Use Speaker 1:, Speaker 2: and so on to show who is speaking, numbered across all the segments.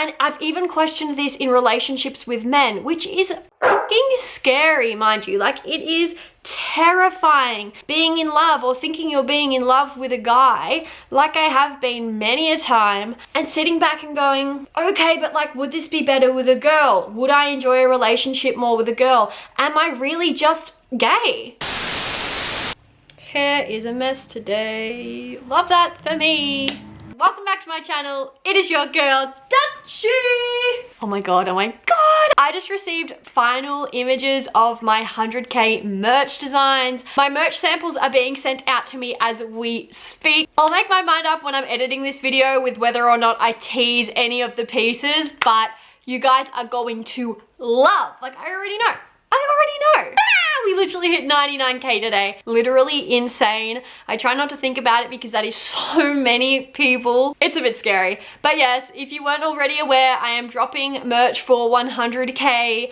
Speaker 1: And I've even questioned this in relationships with men, which is fucking scary, mind you. Like, it is terrifying being in love or thinking you're being in love with a guy, like I have been many a time, and sitting back and going, okay, but like, would this be better with a girl? Would I enjoy a relationship more with a girl? Am I really just gay? Hair is a mess today. Love that for me. Welcome back to my channel. It is your girl, Dutchy. Oh my god, oh my god. I just received final images of my 100k merch designs. My merch samples are being sent out to me as we speak. I'll make my mind up when I'm editing this video with whether or not I tease any of the pieces, but you guys are going to love, like I already know. We literally hit 99k today. Literally insane. I try not to think about it because that is so many people. It's a bit scary. But yes, if you weren't already aware, I am dropping merch for 100k.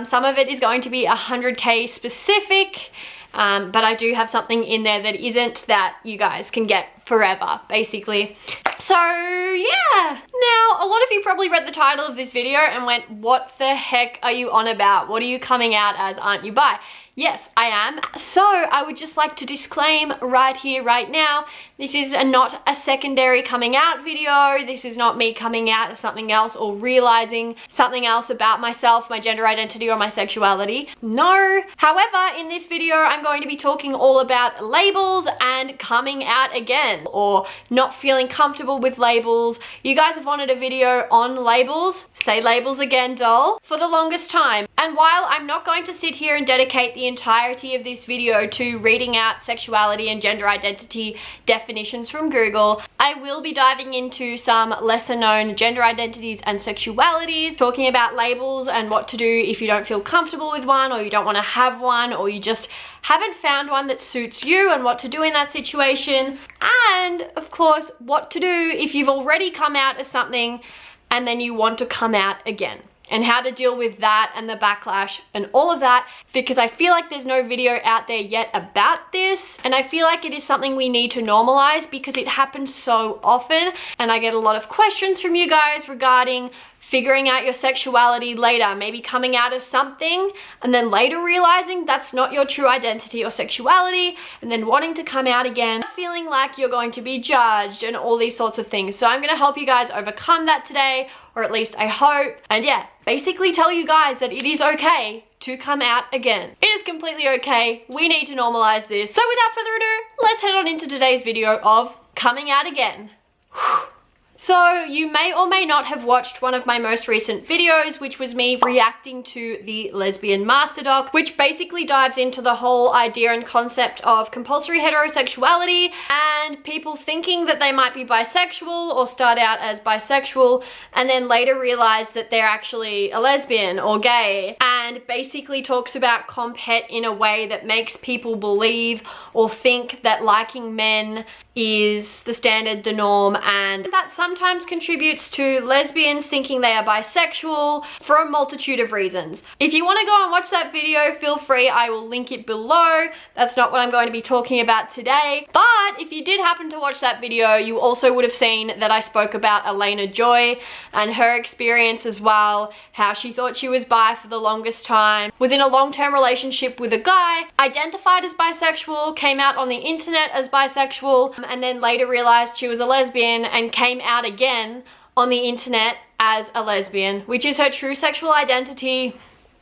Speaker 1: Some of it is going to be 100k specific. But I do have something in there that isn't, that you guys can get forever, basically. So yeah, now a lot of you probably read the title of this video and went, what the heck are you on about? What are you coming out as? Aren't you bi? Yes, I am. So I would just like to disclaim right here, right now, this is not a secondary coming out video. This is not me coming out as something else or realizing something else about myself, my gender identity, or my sexuality. No. However, in this video, I'm going to be talking all about labels and coming out again, or not feeling comfortable with labels. You guys have wanted a video on labels. Say labels again, doll, for the longest time. And while I'm not going to sit here and dedicate the entirety of this video to reading out sexuality and gender identity definitions from Google, I will be diving into some lesser known gender identities and sexualities, talking about labels and what to do if you don't feel comfortable with one, or you don't want to have one, or you just haven't found one that suits you, and what to do in that situation. And of course, what to do if you've already come out as something and then you want to come out again, and how to deal with that and the backlash and all of that, because I feel like there's no video out there yet about this, and I feel like it is something we need to normalize because it happens so often. And I get a lot of questions from you guys regarding figuring out your sexuality later, maybe coming out as something and then later realizing that's not your true identity or sexuality, and then wanting to come out again, feeling like you're going to be judged and all these sorts of things. So I'm going to help you guys overcome that today, or at least I hope. And yeah, basically tell you guys that it is okay to come out again. It is completely okay. We need to normalize this. So without further ado, let's head on into today's video of coming out again. So you may or may not have watched one of my most recent videos, which was me reacting to the Lesbian Master Doc, which basically dives into the whole idea and concept of compulsory heterosexuality and people thinking that they might be bisexual or start out as bisexual and then later realize that they're actually a lesbian or gay, and basically talks about comp het in a way that makes people believe or think that liking men is the standard, the norm, and that sometimes contributes to lesbians thinking they are bisexual for a multitude of reasons. If you want to go and watch that video, feel free. I will link it below. That's not what I'm going to be talking about today. But if you did happen to watch that video, you also would have seen that I spoke about Elena Joy and her experience as well, how she thought she was bi for the longest time, was in a long-term relationship with a guy, identified as bisexual, came out on the internet as bisexual, and then later realized she was a lesbian and came out again on the internet as a lesbian, which is her true sexual identity.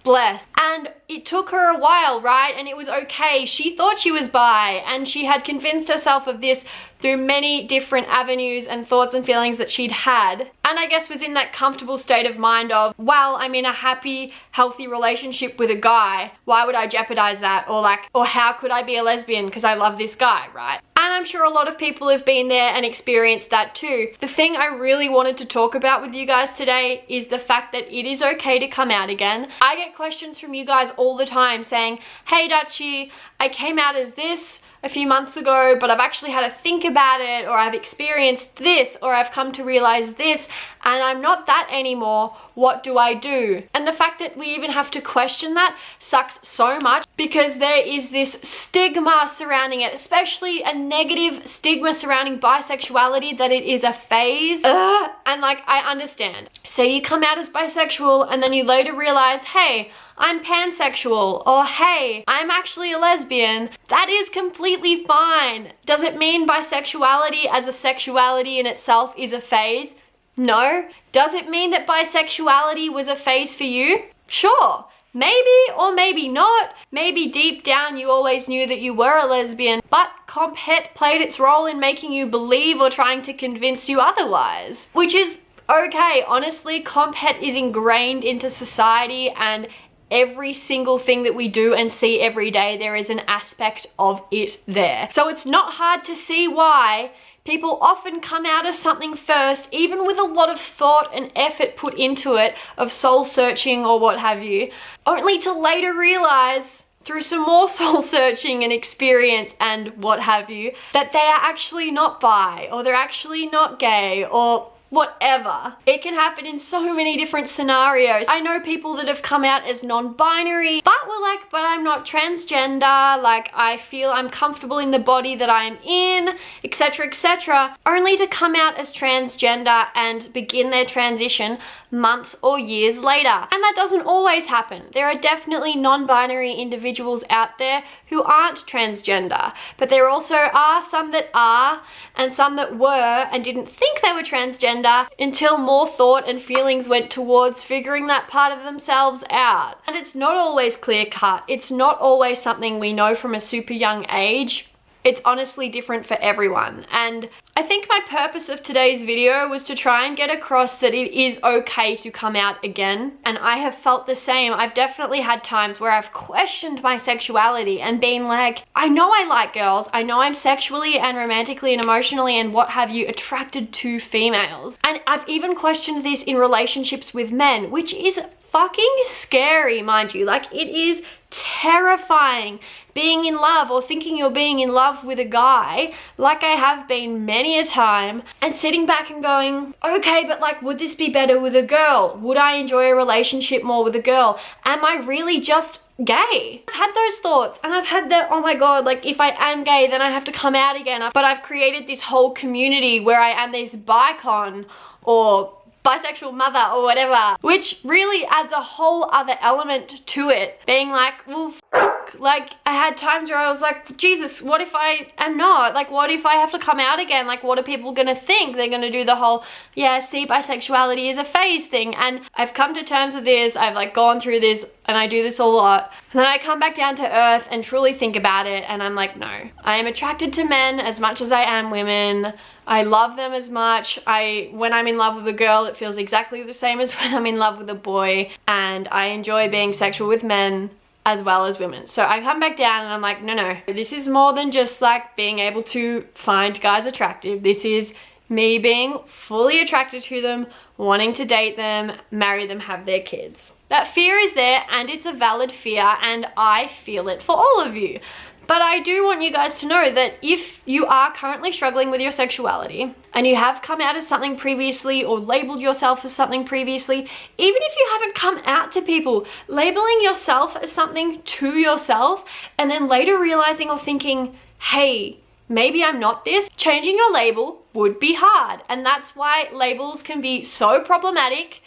Speaker 1: Bless. And it took her a while, right? And it was okay. She thought she was bi, and she had convinced herself of this through many different avenues and thoughts and feelings that she'd had. And I guess was in that comfortable state of mind of, well, I'm in a happy, healthy relationship with a guy. Why would I jeopardize that? Or how could I be a lesbian because I love this guy, right? And I'm sure a lot of people have been there and experienced that too. The thing I really wanted to talk about with you guys today is the fact that it is okay to come out again. I get questions from you guys all the time saying, hey Dutchy, I came out as this a few months ago, but I've actually had to think about it, or I've experienced this, or I've come to realize this, and I'm not that anymore. What do I do? And the fact that we even have to question that sucks so much, because there is this stigma surrounding it, especially a negative stigma surrounding bisexuality, that it is a phase. And like, I understand. So you come out as bisexual and then you later realize, hey, I'm pansexual, or hey, I'm actually a lesbian. That is completely fine. Does it mean bisexuality as a sexuality in itself is a phase? No. Does it mean that bisexuality was a phase for you? Sure. Maybe or maybe not. Maybe deep down you always knew that you were a lesbian, but comp het played its role in making you believe or trying to convince you otherwise. Which is okay. Honestly, comp het is ingrained into society, and every single thing that we do and see every day, there is an aspect of it there. So it's not hard to see why people often come out as something first, even with a lot of thought and effort put into it, of soul searching or what have you, only to later realize through some more soul searching and experience and what have you, that they are actually not bi, or they're actually not gay, or whatever. It can happen in so many different scenarios. I know people that have come out as non-binary, but were like, but I'm not transgender, like I feel I'm comfortable in the body that I'm in, etc, etc, only to come out as transgender and begin their transition months or years later. And that doesn't always happen. There are definitely non-binary individuals out there who aren't transgender, but there also are some that are, and some that were and didn't think they were transgender until more thought and feelings went towards figuring that part of themselves out. And it's not always clear cut. It's not always something we know from a super young age. It's honestly different for everyone. And I think my purpose of today's video was to try and get across that it is okay to come out again. And I have felt the same. I've definitely had times where I've questioned my sexuality and been like, I know I like girls. I know I'm sexually and romantically and emotionally and what have you attracted to females. And I've even questioned this in relationships with men, which is fucking scary, mind you. Like, it is terrifying being in love or thinking you're being in love with a guy, like I have been many a time, and sitting back and going, okay, but like, would this be better with a girl? Would I enjoy a relationship more with a girl? Am I really just gay? I've had those thoughts, and I've had that, oh my god, like if I am gay then I have to come out again, but I've created this whole community where I am this bicon or bisexual mother or whatever, which really adds a whole other element to it, being like, well, like I had times where I was like, Jesus, what if I am not? Like, what if I have to come out again? Like, what are people gonna think? They're gonna do the whole, yeah, see, bisexuality is a phase thing. And I've come to terms with this. I've like gone through this, and I do this a lot. And then I come back down to earth and truly think about it, and I'm like, no, I am attracted to men as much as I am women. I love them as much. When I'm in love with a girl, it feels exactly the same as when I'm in love with a boy, and I enjoy being sexual with men as well as women. So I come back down and I'm like, no, this is more than just like being able to find guys attractive. This is me being fully attracted to them, wanting to date them, marry them, have their kids. That fear is there, and it's a valid fear, and I feel it for all of you. But I do want you guys to know that if you are currently struggling with your sexuality and you have come out as something previously or labeled yourself as something previously, even if you haven't come out to people, labeling yourself as something to yourself and then later realizing or thinking, hey, maybe I'm not this, changing your label would be hard. And that's why labels can be so problematic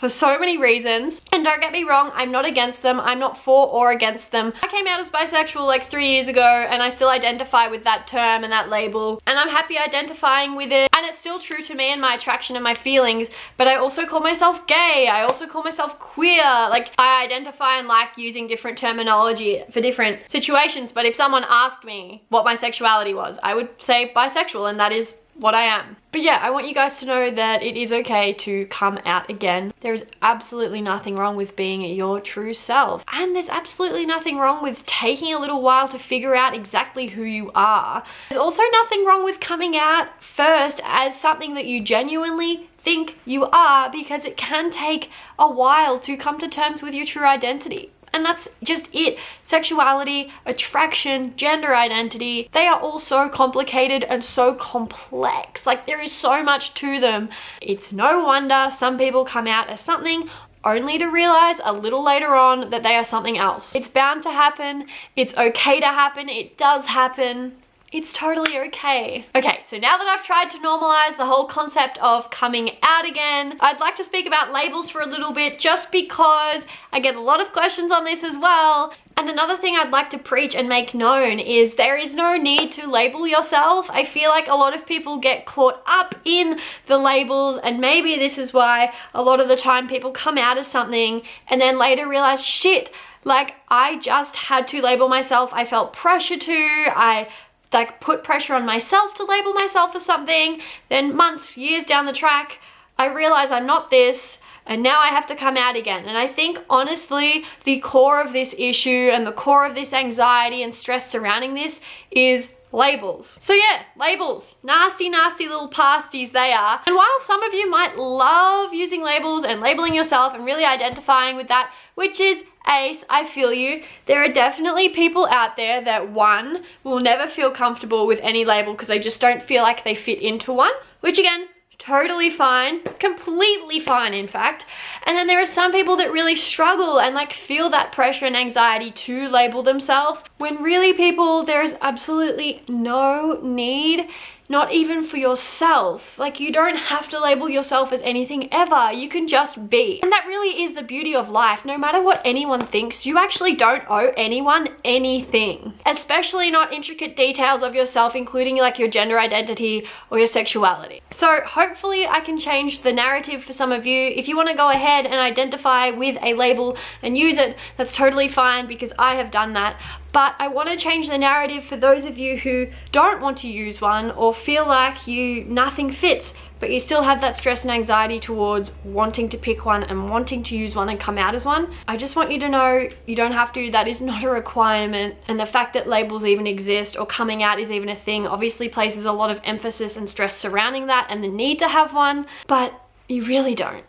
Speaker 1: for so many reasons. And don't get me wrong, I'm not against them. I'm not for or against them. I came out as bisexual like 3 years ago, and I still identify with that term and that label, and I'm happy identifying with it, and it's still true to me and my attraction and my feelings. But I also call myself gay. I also call myself queer. Like, I identify and like using different terminology for different situations. But if someone asked me what my sexuality was, I would say bisexual, and that is what I am. But yeah, I want you guys to know that it is okay to come out again. There is absolutely nothing wrong with being your true self. And there's absolutely nothing wrong with taking a little while to figure out exactly who you are. There's also nothing wrong with coming out first as something that you genuinely think you are, because it can take a while to come to terms with your true identity. And that's just it. Sexuality, attraction, gender identity, they are all so complicated and so complex. Like, there is so much to them. It's no wonder some people come out as something only to realize a little later on that they are something else. It's bound to happen. It's okay to happen. It does happen. It's totally okay. Okay, so now that I've tried to normalize the whole concept of coming out again, I'd like to speak about labels for a little bit, just because I get a lot of questions on this as well. And another thing I'd like to preach and make known is there is no need to label yourself. I feel like a lot of people get caught up in the labels, and maybe this is why a lot of the time people come out as something and then later realize, shit, like, I just had to label myself. I felt pressure to, I like put pressure on myself to label myself as something. Then months, years down the track, I realize I'm not this, and now I have to come out again. And I think honestly, the core of this issue and the core of this anxiety and stress surrounding this is labels. So yeah, labels. Nasty, nasty little pasties they are. And while some of you might love using labels and labeling yourself and really identifying with that, which is ace, I feel you, there are definitely people out there that, one, will never feel comfortable with any label because they just don't feel like they fit into one, which again, totally fine, completely fine in fact. And then there are some people that really struggle and like feel that pressure and anxiety to label themselves, when really, people, there's absolutely no need, not even for yourself. Like, you don't have to label yourself as anything ever. You can just be. And that really is the beauty of life. No matter what anyone thinks, you actually don't owe anyone anything. Especially not intricate details of yourself, including like your gender identity or your sexuality. So hopefully I can change the narrative for some of you. If you want to go ahead and identify with a label and use it, that's totally fine, because I have done that. But I want to change the narrative for those of you who don't want to use one, or feel like nothing fits, but you still have that stress and anxiety towards wanting to pick one and wanting to use one and come out as one. I just want you to know you don't have to. That is not a requirement. And the fact that labels even exist or coming out is even a thing obviously places a lot of emphasis and stress surrounding that and the need to have one, but you really don't.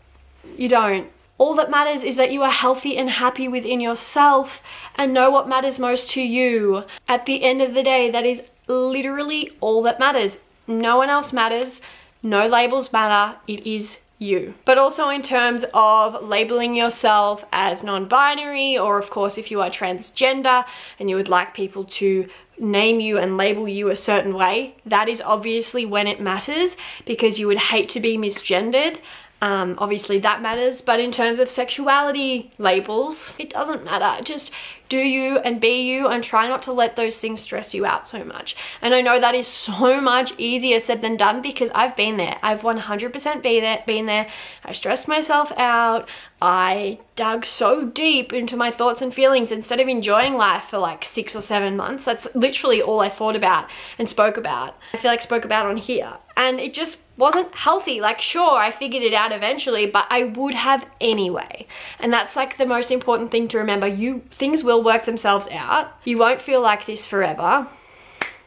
Speaker 1: You don't. All that matters is that you are healthy and happy within yourself and know what matters most to you. At the end of the day, that is literally all that matters. No one else matters. No labels matter. It is you. But also in terms of labeling yourself as non-binary, or of course if you are transgender and you would like people to name you and label you a certain way, that is obviously when it matters, because you would hate to be misgendered. Obviously that matters, but in terms of sexuality labels, it doesn't matter. Just do you and be you, and try not to let those things stress you out so much. And I know that is so much easier said than done, because I've been there. I've 100% been there. I stressed myself out. I dug so deep into my thoughts and feelings instead of enjoying life for like 6 or 7 months. That's literally all I thought about and spoke about. I feel like spoke about on here. And it just wasn't healthy. Like, sure, I figured it out eventually, but I would have anyway. And that's like the most important thing to remember. Things will work themselves out. You won't feel like this forever.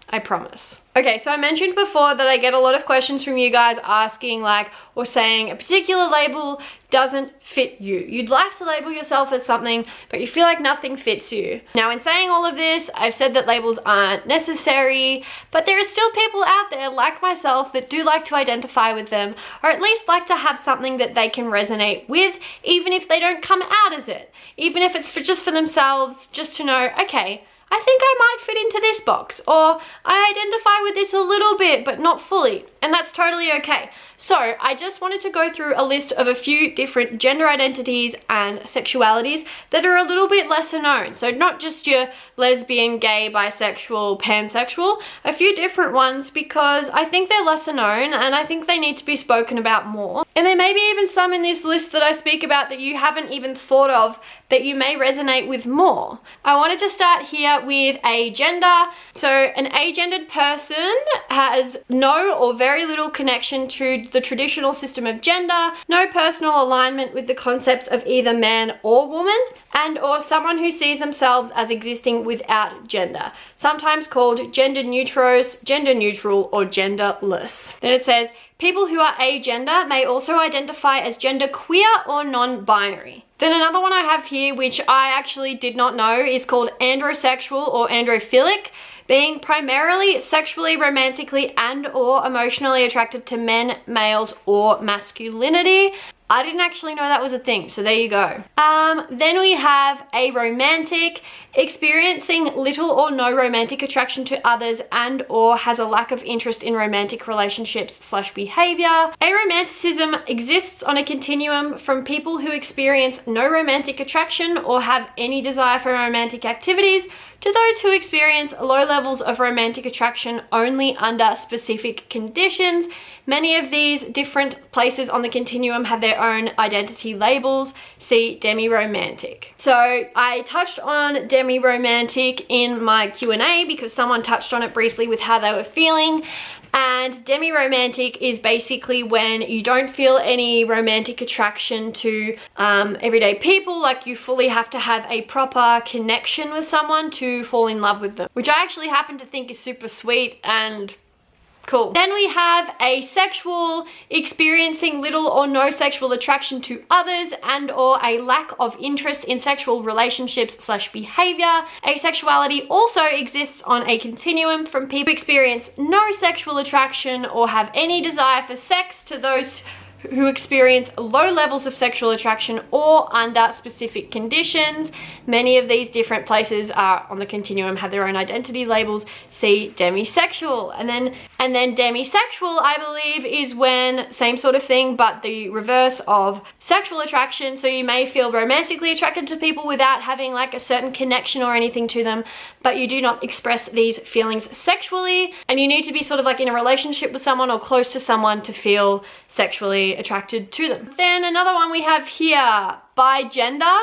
Speaker 1: I promise. Okay, so I mentioned before that I get a lot of questions from you guys asking like, or saying a particular label doesn't fit you. You'd like to label yourself as something, but you feel like nothing fits you. Now, in saying all of this, I've said that labels aren't necessary, but there are still people out there like myself that do like to identify with them, or at least like to have something that they can resonate with, even if they don't come out as it. Even if it's just for themselves, just to know, okay, I think I might fit into this box, or I identify with this a little bit, but not fully, and that's totally okay. So I just wanted to go through a list of a few different gender identities and sexualities that are a little bit lesser known. So not just your lesbian, gay, bisexual, pansexual, a few different ones, because I think they're lesser known and I think they need to be spoken about more. And there may be even some in this list that I speak about that you haven't even thought of, that you may resonate with more. I wanted to start here with agender. So an agendered person has no or very little connection to the traditional system of gender, no personal alignment with the concepts of either man or woman, and or someone who sees themselves as existing without gender, sometimes called gender neutral or genderless. Then it says People who are agender may also identify as genderqueer or non-binary. Then another one I have here, which I actually did not know, is called androsexual or androphilic, being primarily sexually, romantically, and or emotionally attracted to men, males, or masculinity. I didn't actually know that was a thing, so there you go. Then we have aromantic, experiencing little or no romantic attraction to others and or has a lack of interest in romantic relationships / behavior. Aromanticism exists on a continuum from people who experience no romantic attraction or have any desire for romantic activities to those who experience low levels of romantic attraction only under specific conditions. Many of these different places on the continuum have their own identity labels. See Demiromantic. So I touched on Demiromantic in my Q&A because someone touched on it briefly with how they were feeling. And Demiromantic is basically when you don't feel any romantic attraction to everyday people, like you fully have to have a proper connection with someone to fall in love with them, which I actually happen to think is super sweet and cool. Then we have asexual, experiencing little or no sexual attraction to others and or a lack of interest in sexual relationships / behavior. Asexuality also exists on a continuum from people who experience no sexual attraction or have any desire for sex to those who experience low levels of sexual attraction or under specific conditions. Many of these different places are on the continuum have their own identity labels. See demisexual. And then demisexual, I believe, is when same sort of thing but the reverse of sexual attraction. So you may feel romantically attracted to people without having like a certain connection or anything to them, but you do not express these feelings sexually, and you need to be sort of like in a relationship with someone or close to someone to feel sexually attracted to them. Then another one we have here, bigender,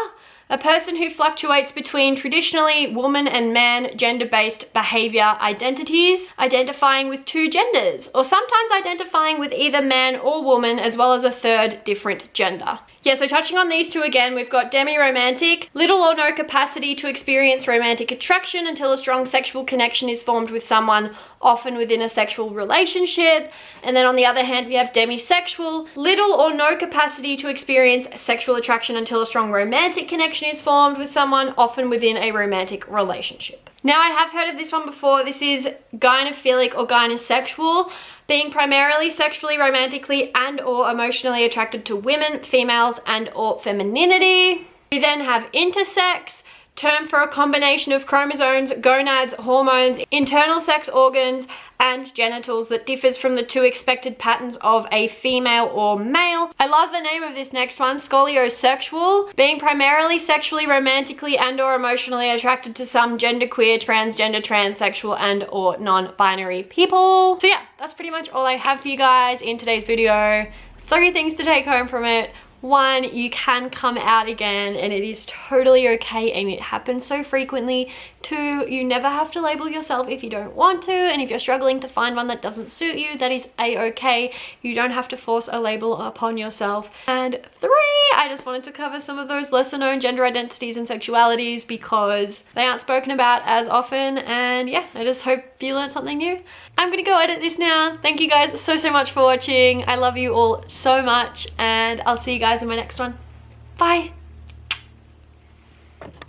Speaker 1: a person who fluctuates between traditionally woman and man gender-based behavior identities, identifying with two genders, or sometimes identifying with either man or woman as well as a third different gender. Yeah, so touching on these two again, we've got demiromantic, little or no capacity to experience romantic attraction until a strong sexual connection is formed with someone, often within a sexual relationship. And then on the other hand, we have demisexual, little or no capacity to experience sexual attraction until a strong romantic connection is formed with someone, often within a romantic relationship. Now, I have heard of this one before. This is gynophilic or gynosexual, being primarily sexually, romantically, and or emotionally attracted to women, females, and or femininity. We then have intersex, term for a combination of chromosomes, gonads, hormones, internal sex organs, and genitals that differs from the two expected patterns of a female or male. I love the name of this next one, scoliosexual, being primarily sexually, romantically, and or emotionally attracted to some genderqueer, transgender, transsexual, and or non-binary people. So yeah, that's pretty much all I have for you guys in today's video. 3 things to take home from it. 1, you can come out again and it is totally okay and it happens so frequently. 2, you never have to label yourself if you don't want to, and if you're struggling to find one that doesn't suit you, that is a-okay. You don't have to force a label upon yourself. And 3, I just wanted to cover some of those lesser known gender identities and sexualities because they aren't spoken about as often, and yeah, I just hope you learned something new. I'm gonna go edit this now. Thank you guys so much for watching. I love you all so much, and I'll see you guys in my next one. Bye.